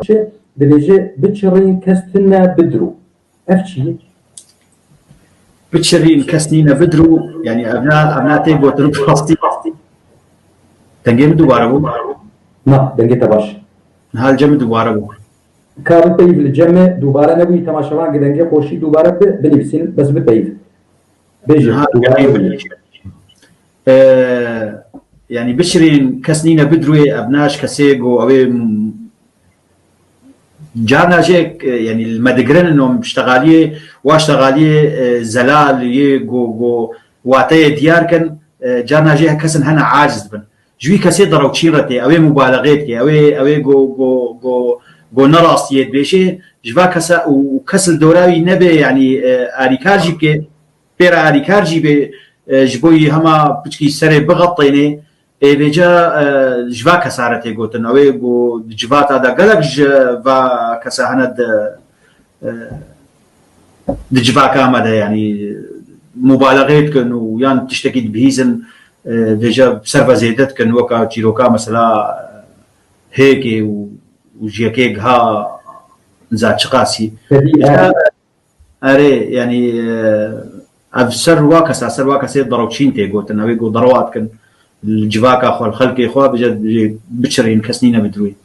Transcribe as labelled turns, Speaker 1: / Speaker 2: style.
Speaker 1: شيء دبيجي بتشرين كستنا بدرو أفشي
Speaker 2: بتشرين كسنينا بدرو يعني أبناء تيبو تربو راستي تنجم دوباره بو
Speaker 1: نا دنجي تباش
Speaker 2: هل جمع دوباره بو
Speaker 1: كابل بيف الجمع دوباره نبي تماشوان قدنجي قوشي دوباره بنفسين بس بيف بيجي دوباره
Speaker 2: يعني بشرين كسنينا بدروي أبناش كسيجو أو جارنا جيك يعني المدقرن إنهم اشتغالية واشتغالية زلال يجو واتي ديار كان جارنا جيك كسن هنا عاجز بن جوي كسي ضرو تشيرتي أو مبالغات أو جو نراستيت بيشي جوا كسا وكسل دوراوي نبي يعني أريكارجي كي بيرا أريكارجي ب جبوي هما بتشكي سري بغطيني بيجا جوا كسارتي قوتن أو جو جوات هذا قلق جوا كساهند دجوا كامده يعني مبالغات كانوا يان تشتكي بهيزن بيجا بسرفة زيدت كان وكا تيروكا مثلا هيك وجيكيك ها نزات شقاسي أري يعني سر واكسا ضروتشين تيقوتن أو يقول ضروات كان الجواكا خو الخلق خو بجد بتشرين كسنينه بدروي